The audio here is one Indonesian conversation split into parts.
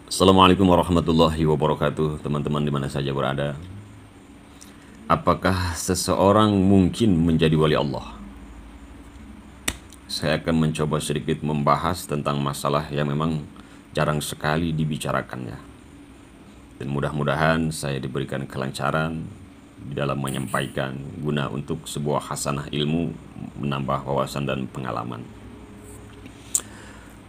Assalamualaikum warahmatullahi wabarakatuh, teman-teman di mana saja berada. Apakah seseorang mungkin menjadi wali Allah? Saya akan mencoba sedikit membahas tentang masalah yang memang jarang sekali dibicarakannya. Dan mudah-mudahan saya diberikan kelancaran di dalam menyampaikan guna untuk sebuah hasanah ilmu, menambah wawasan dan pengalaman.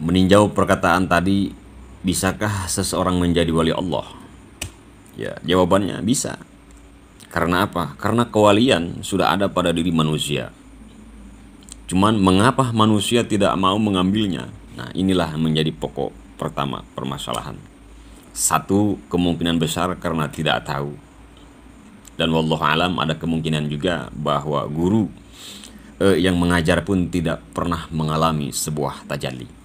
Meninjau perkataan tadi, bisakah seseorang menjadi wali Allah? Ya, jawabannya bisa. Karena apa? Karena kewalian sudah ada pada diri manusia. Cuman mengapa manusia tidak mau mengambilnya? Nah, inilah menjadi pokok pertama permasalahan. Satu, kemungkinan besar karena tidak tahu. Dan wallahu alam ada kemungkinan juga bahwa guru yang mengajar pun tidak pernah mengalami sebuah tajalli.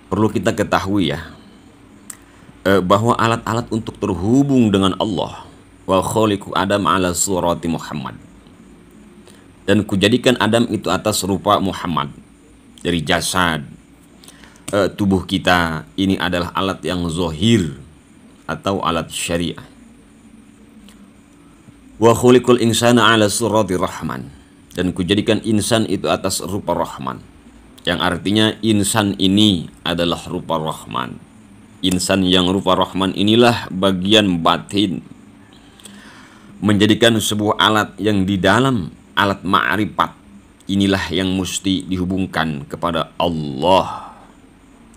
Perlu kita ketahui ya, bahwa alat-alat untuk terhubung dengan Allah, wa khaliqu Adam ala surati Muhammad, dan kujadikan Adam itu atas rupa Muhammad. Dari jasad tubuh kita ini adalah alat yang zohir atau alat syariah. Wa khaliqul insana ala surati Rahman, dan kujadikan insan itu atas rupa Rahman, yang artinya insan ini adalah rupa Rahman. Insan yang rupa Rahman inilah bagian batin, menjadikan sebuah alat yang di dalam alat ma'rifat inilah yang mesti dihubungkan kepada Allah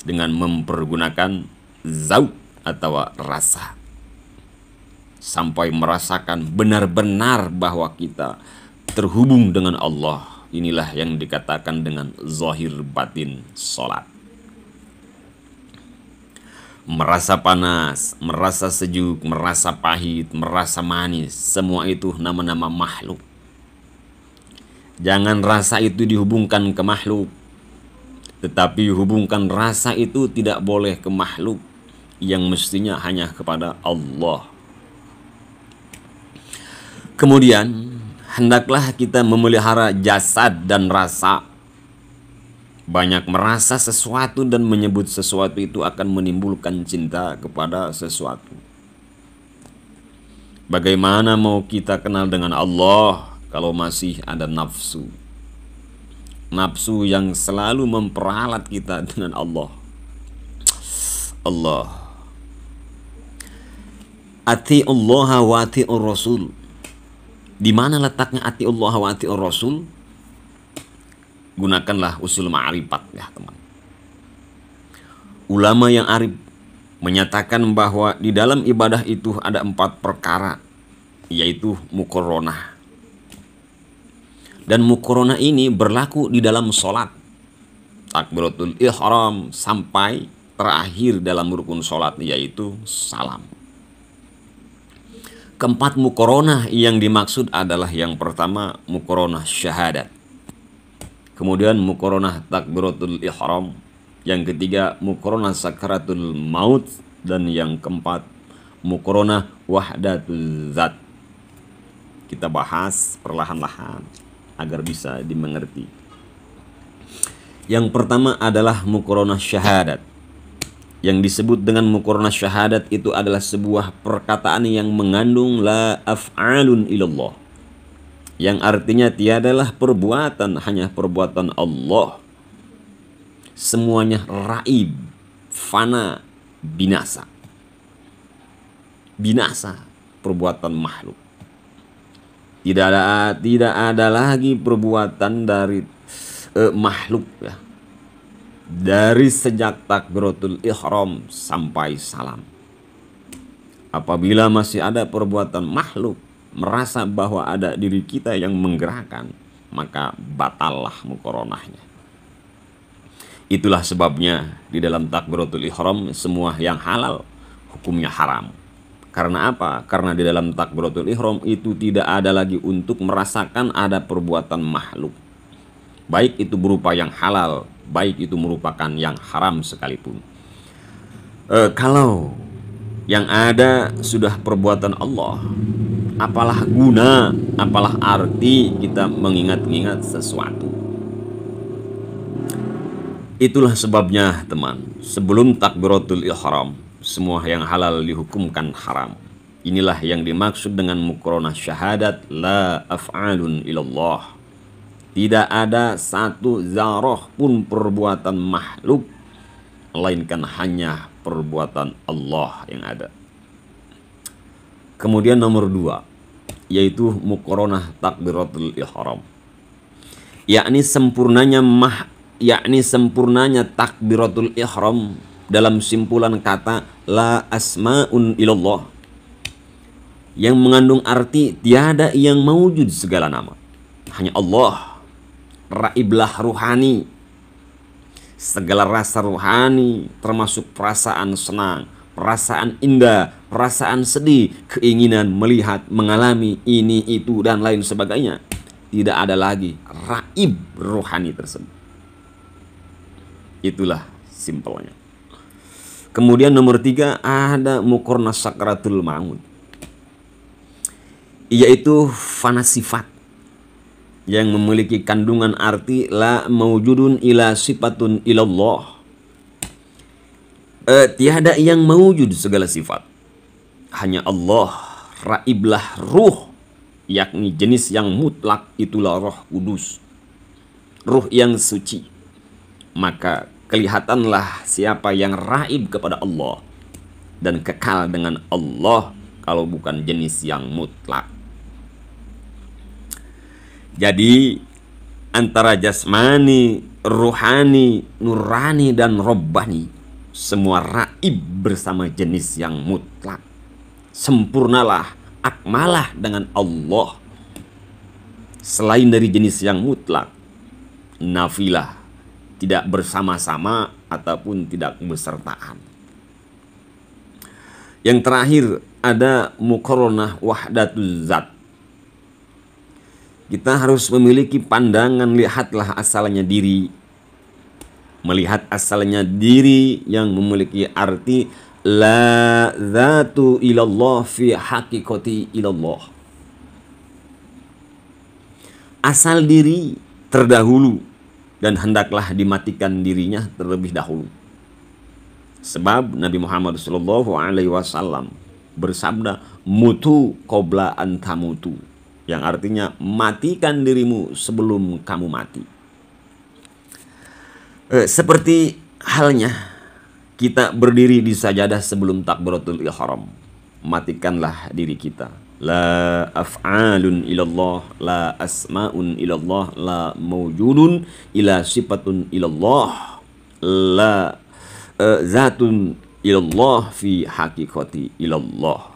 dengan mempergunakan zauq atau rasa, sampai merasakan benar-benar bahwa kita terhubung dengan Allah. Inilah yang dikatakan dengan zahir batin salat. Merasa panas, merasa sejuk, merasa pahit, merasa manis, semua itu nama-nama makhluk. Jangan rasa itu dihubungkan ke makhluk, tetapi hubungkan rasa itu tidak boleh ke makhluk, yang mestinya hanya kepada Allah. Kemudian hendaklah kita memelihara jasad dan rasa. Banyak merasa sesuatu dan menyebut sesuatu itu akan menimbulkan cinta kepada sesuatu. Bagaimana mau kita kenal dengan Allah kalau masih ada nafsu? Nafsu yang selalu memperalat kita dengan Allah. Allah. Ati'ullaha wa ati'ur rasul. Di mana letaknya ati'ullah wa ati'ur rasul? Gunakanlah usul ma'rifat ya teman. Ulama yang arif menyatakan bahwa di dalam ibadah itu ada 4 perkara, yaitu muqaronah. Dan muqaronah ini berlaku di dalam sholat, takbiratul ihram, sampai terakhir dalam rukun sholat, yaitu salam. Keempat muqaronah yang dimaksud adalah yang pertama muqaronah syahadat, kemudian muqaronah takbiratul ihram, yang ketiga muqaronah sakaratul maut, dan yang keempat muqaronah wahdatul zat. Kita bahas perlahan-lahan agar bisa dimengerti. Yang pertama adalah muqaronah syahadat. Yang disebut dengan muqaronah syahadat itu adalah sebuah perkataan yang mengandung la af'alun ilallah, yang artinya tiadalah perbuatan, hanya perbuatan Allah. Semuanya raib, fana, binasa. Binasa perbuatan makhluk. Tidak ada lagi perbuatan dari makhluk ya. Dari sejak takbiratul ihram sampai salam. Apabila masih ada perbuatan makhluk merasa bahwa ada diri kita yang menggerakkan, maka batallah muqaronahnya. Itulah sebabnya di dalam takbiratul ihram semua yang halal hukumnya haram. Karena apa? Karena di dalam takbiratul ihram itu tidak ada lagi untuk merasakan ada perbuatan makhluk, baik itu berupa yang halal, baik itu merupakan yang haram sekalipun. Kalau yang ada sudah perbuatan Allah, apalah guna, apalah arti kita mengingat-ingat sesuatu. Itulah sebabnya teman, sebelum takbiratul ihram, semua yang halal dihukumkan haram. Inilah yang dimaksud dengan muqaranah syahadat la af'alun ilallah. Tidak ada satu zarah pun perbuatan makhluk, melainkan hanya perbuatan Allah yang ada. Kemudian nomor 2, yaitu muqaranah takbiratul ihram, yakni sempurnanya takbiratul ihram dalam simpulan kata la asmaun ilallah, yang mengandung arti tiada yang mewujud segala nama, hanya Allah, raiblah ruhani, segala rasa ruhani termasuk perasaan senang, perasaan indah, perasaan sedih, keinginan melihat, mengalami ini, itu, dan lain sebagainya. Tidak ada lagi raib rohani tersebut. Itulah simpelnya. Kemudian nomor 3, ada muqaranah sakratul maut, yaitu fana sifat yang memiliki kandungan arti la mawjudun ila sifatun ilallah. Tiada yang mewujud segala sifat, hanya Allah, raiblah ruh, yakni jenis yang mutlak, itulah Roh Kudus, ruh yang suci. Maka kelihatanlah siapa yang raib kepada Allah dan kekal dengan Allah kalau bukan jenis yang mutlak. Jadi antara jasmani, ruhani, nurani, dan robbani, semua raib bersama jenis yang mutlak. Sempurnalah, akmalah dengan Allah. Selain dari jenis yang mutlak, nafilah, tidak bersama-sama ataupun tidak besertaan. Yang terakhir ada muqaranah wahdatuz zat. Kita harus memiliki pandangan lihatlah asalnya diri. Melihat asalnya diri yang memiliki arti la zatu ilallah fi haqiqati ilallah. Asal diri terdahulu dan hendaklah dimatikan dirinya terlebih dahulu. Sebab Nabi Muhammad SAW bersabda, mutu qabla an tamutu, yang artinya matikan dirimu sebelum kamu mati. Seperti halnya kita berdiri di sajadah sebelum takbiratul ihram, matikanlah diri kita. La af'alun ilallah, la asma'un ilallah, la mawjudun ila sifatun ilallah, la zatun ilallah fi haqiqati ilallah.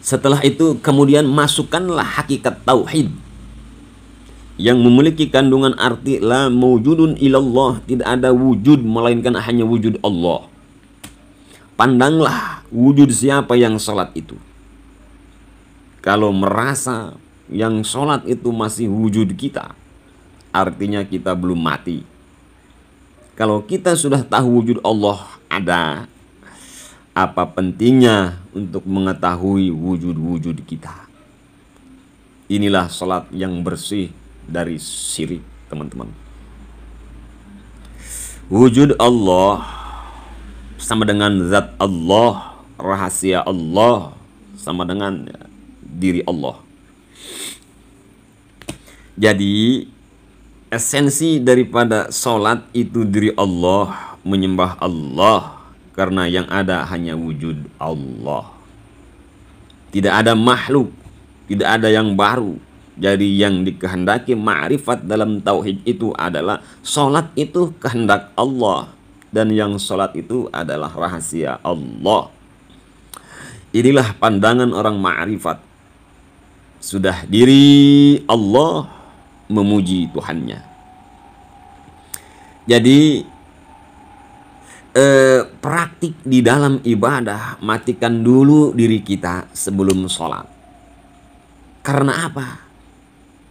Setelah itu kemudian masukkanlah hakikat tauhid yang memiliki kandungan arti la mawjudun ilallah, tidak ada wujud melainkan hanya wujud Allah. Pandanglah wujud siapa yang sholat itu. Kalau merasa yang sholat itu masih wujud kita, artinya kita belum mati. Kalau kita sudah tahu wujud Allah ada, apa pentingnya untuk mengetahui wujud-wujud kita? Inilah sholat yang bersih dari syirik, teman-teman. Wujud Allah sama dengan zat Allah, rahasia Allah sama dengan diri Allah. Jadi esensi daripada sholat itu diri Allah, menyembah Allah, karena yang ada hanya wujud Allah. Tidak ada makhluk, tidak ada yang baru. Jadi yang dikehendaki ma'rifat dalam tauhid itu adalah sholat itu kehendak Allah, dan yang sholat itu adalah rahasia Allah. Inilah pandangan orang ma'rifat. Sudah diri Allah memuji Tuhannya. Jadi praktik di dalam ibadah, matikan dulu diri kita sebelum sholat. Karena apa?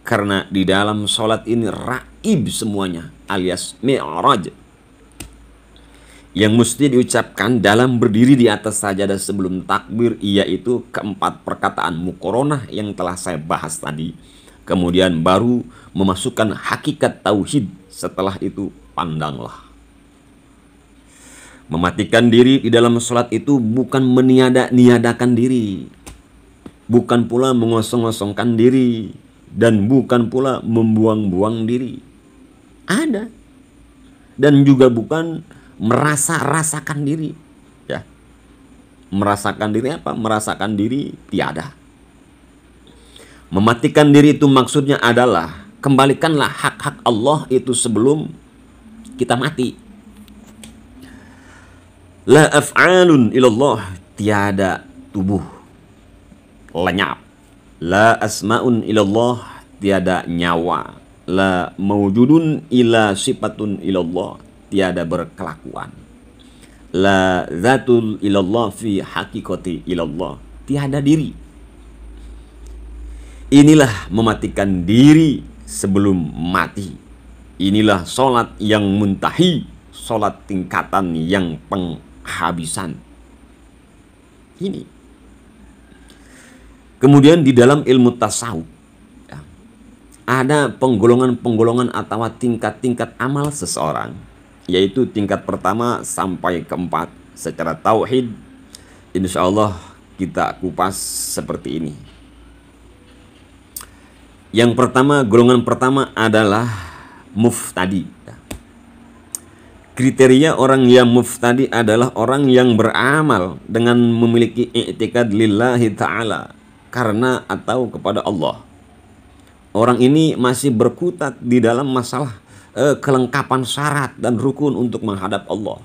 Karena di dalam sholat ini raib semuanya, alias mi'raj, yang mesti diucapkan dalam berdiri di atas sajadah sebelum takbir, yaitu keempat perkataan muqaranah yang telah saya bahas tadi. Kemudian baru memasukkan hakikat tauhid setelah itu pandanglah. Mematikan diri di dalam sholat itu bukan meniadakan diri, bukan pula mengosong-osongkan diri, dan bukan pula membuang-buang diri. Ada. Dan juga bukan merasa-rasakan diri. Ya. Merasakan diri apa? Merasakan diri tiada. Mematikan diri itu maksudnya adalah kembalikanlah hak-hak Allah itu sebelum kita mati. La af'alun ilallah, tiada tubuh lenyap. La asma'un ilallah, tiada nyawa. La mawjudun ila sifatun ilallah, tiada berkelakuan. La zatul ilallah fi hakikati ilallah, tiada diri. Inilah mematikan diri sebelum mati. Inilah solat yang muntahi, solat tingkatan yang penghabisan. Ini. Kemudian di dalam ilmu tasawuf ya, ada penggolongan-penggolongan atau tingkat-tingkat amal seseorang, yaitu tingkat pertama sampai keempat secara tauhid. Insya Allah kita kupas seperti ini. Yang pertama, golongan pertama adalah muftadi. Kriteria orang yang muftadi adalah orang yang beramal dengan memiliki i'tikad lillahi ta'ala, karena atau kepada Allah. Orang ini masih berkutat di dalam masalah kelengkapan syarat dan rukun untuk menghadap Allah,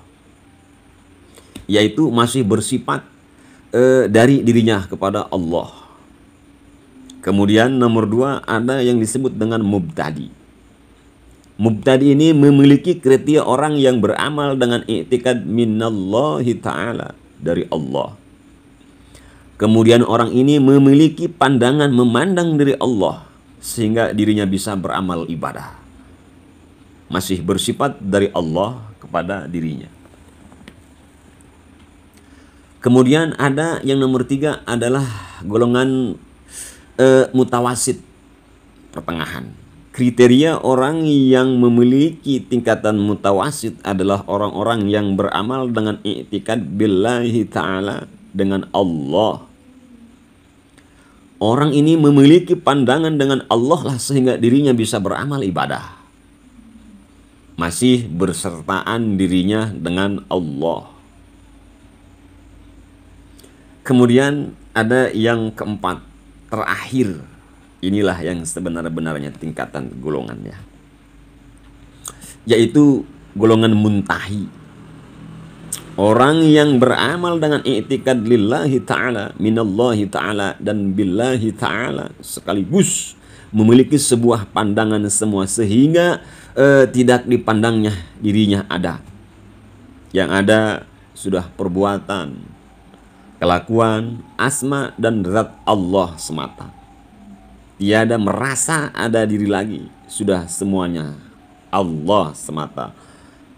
yaitu masih bersifat dari dirinya kepada Allah. Kemudian nomor dua ada yang disebut dengan mubtadi. Mubtadi ini memiliki kriteria orang yang beramal dengan i'tikad minallahi ta'ala, dari Allah. Kemudian orang ini memiliki pandangan memandang dari Allah sehingga dirinya bisa beramal ibadah. Masih bersifat dari Allah kepada dirinya. Kemudian ada yang nomor tiga adalah golongan mutawasit, pertengahan. Kriteria orang yang memiliki tingkatan mutawasit adalah orang-orang yang beramal dengan i'tikad billahi ta'ala, dengan Allah. Orang ini memiliki pandangan dengan Allah lah sehingga dirinya bisa beramal ibadah. Masih bersertaan dirinya dengan Allah. Kemudian ada yang keempat, terakhir, inilah yang sebenar-benarnya tingkatan golongannya, yaitu golongan muntahi. Orang yang beramal dengan i'tikad lillahi ta'ala, minallahi ta'ala, dan billahi ta'ala, sekaligus memiliki sebuah pandangan semua sehingga tidak dipandangnya dirinya ada. Yang ada sudah perbuatan, kelakuan, asma, dan zat Allah semata. Tiada merasa ada diri lagi. Sudah semuanya Allah semata,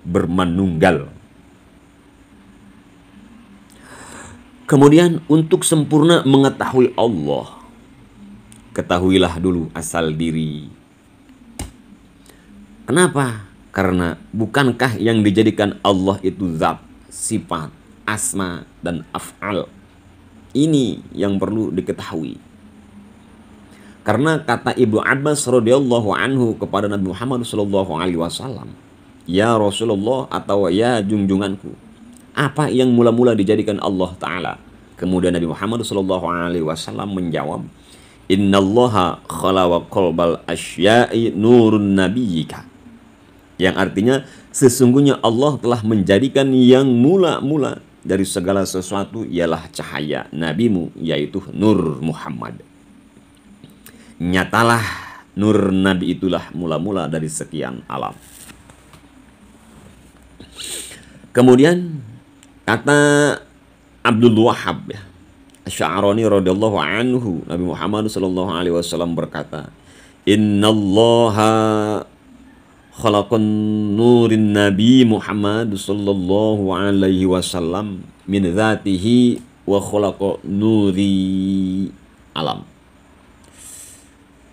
bermanunggal. Kemudian untuk sempurna mengetahui Allah, ketahuilah dulu asal diri. Kenapa? Karena bukankah yang dijadikan Allah itu zat, sifat, asma, dan af'al? Ini yang perlu diketahui. Karena kata Ibnu Abbas radhiyallahu anhu kepada Nabi Muhammad sallallahu alaihi wasallam, "Ya Rasulullah," atau "Ya junjunganku, apa yang mula-mula dijadikan Allah Ta'ala?" Kemudian Nabi Muhammad sallallahu alaihi wasallam menjawab, "Innallaha khalaqa qalbal asya'i nurun nabiyyika." Yang artinya sesungguhnya Allah telah menjadikan yang mula-mula dari segala sesuatu ialah cahaya nabimu, yaitu Nur Muhammad. Nyatalah nur nabi itulah mula-mula dari sekian alam. Kemudian kata Abdul Wahhab Asy'arani radhiyallahu anhu, Nabi Muhammad sallallahu alaihi wasallam berkata, "Innallaha khalaqan nurin nabi Muhammad sallallahu alaihi wasallam min dzatihi wa khalaqa nuri alam."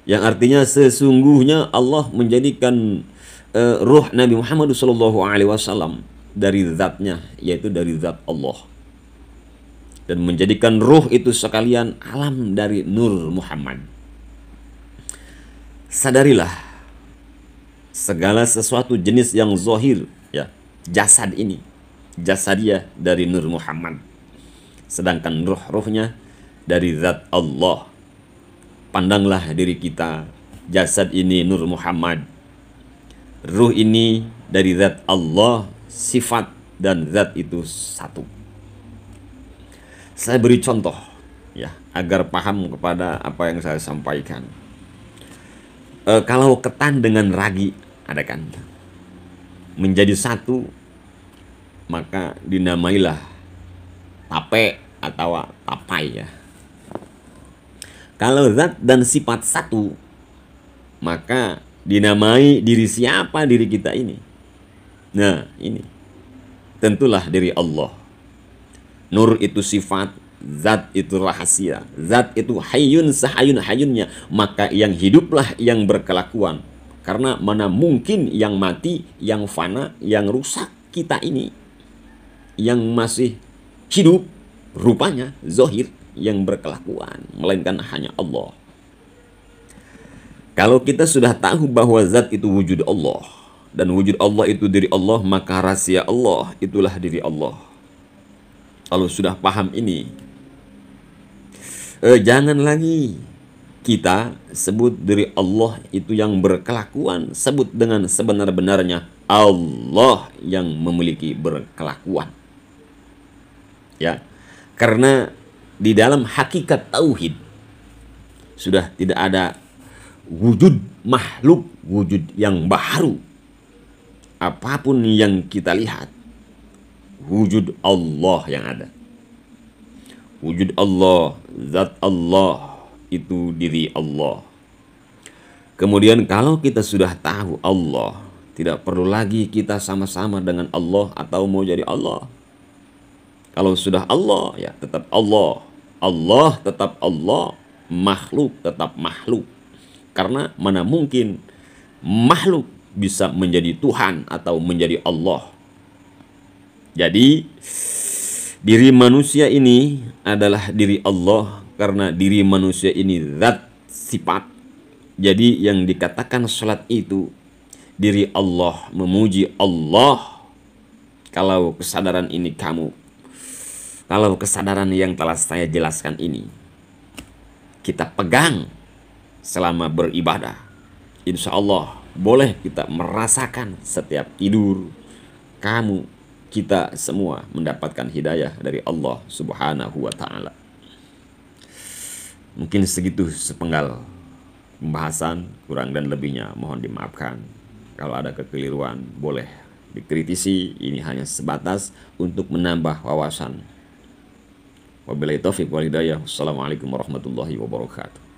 Yang artinya sesungguhnya Allah menjadikan ruh Nabi Muhammad SAW dari zatnya, yaitu dari zat Allah, dan menjadikan ruh itu sekalian alam dari Nur Muhammad. Sadarilah segala sesuatu jenis yang zahir, ya, jasad ini jasadiyah dari Nur Muhammad, sedangkan ruh-ruhnya dari zat Allah. Pandanglah diri kita, jasad ini Nur Muhammad, ruh ini dari zat Allah, sifat dan zat itu satu. Saya beri contoh, ya, agar paham kepada apa yang saya sampaikan. Kalau ketan dengan ragi, ada kan, menjadi satu, maka dinamailah tape atau tapai, ya. Kalau zat dan sifat satu, maka dinamai diri siapa diri kita ini. Nah, ini tentulah diri Allah. Nur itu sifat, zat itu rahasia, zat itu hayyun sahayun-hayunnya, maka yang hiduplah yang berkelakuan. Karena mana mungkin yang mati, yang fana, yang rusak kita ini, yang masih hidup rupanya zahir yang berkelakuan, melainkan hanya Allah. Kalau kita sudah tahu bahwa zat itu wujud Allah dan wujud Allah itu diri Allah, maka rahasia Allah itulah diri Allah. Kalau sudah paham ini, jangan lagi kita sebut diri Allah itu yang berkelakuan, sebut dengan sebenar-benarnya Allah yang memiliki berkelakuan. Ya, karena di dalam hakikat tauhid sudah tidak ada wujud makhluk, wujud yang baru. Apapun yang kita lihat, wujud Allah yang ada. Wujud Allah, zat Allah, itu diri Allah. Kemudian kalau kita sudah tahu Allah, tidak perlu lagi kita sama-sama dengan Allah atau mau jadi Allah. Kalau sudah Allah, ya tetap Allah. Allah tetap Allah, makhluk tetap makhluk. Karena mana mungkin makhluk bisa menjadi Tuhan atau menjadi Allah. Jadi diri manusia ini adalah diri Allah, karena diri manusia ini zat sifat. Jadi yang dikatakan salat itu diri Allah, memuji Allah. Kalau kesadaran ini kalau kesadaran yang telah saya jelaskan ini kita pegang selama beribadah, insya Allah boleh kita merasakan setiap tidur kita semua mendapatkan hidayah dari Allah Subhanahu wa ta'ala. Mungkin segitu sepenggal pembahasan, kurang dan lebihnya mohon dimaafkan. Kalau ada kekeliruan boleh dikritisi, ini hanya sebatas untuk menambah wawasan. Wabillahi taufiq wal hidayah. Wassalamualaikum warahmatullahi wabarakatuh.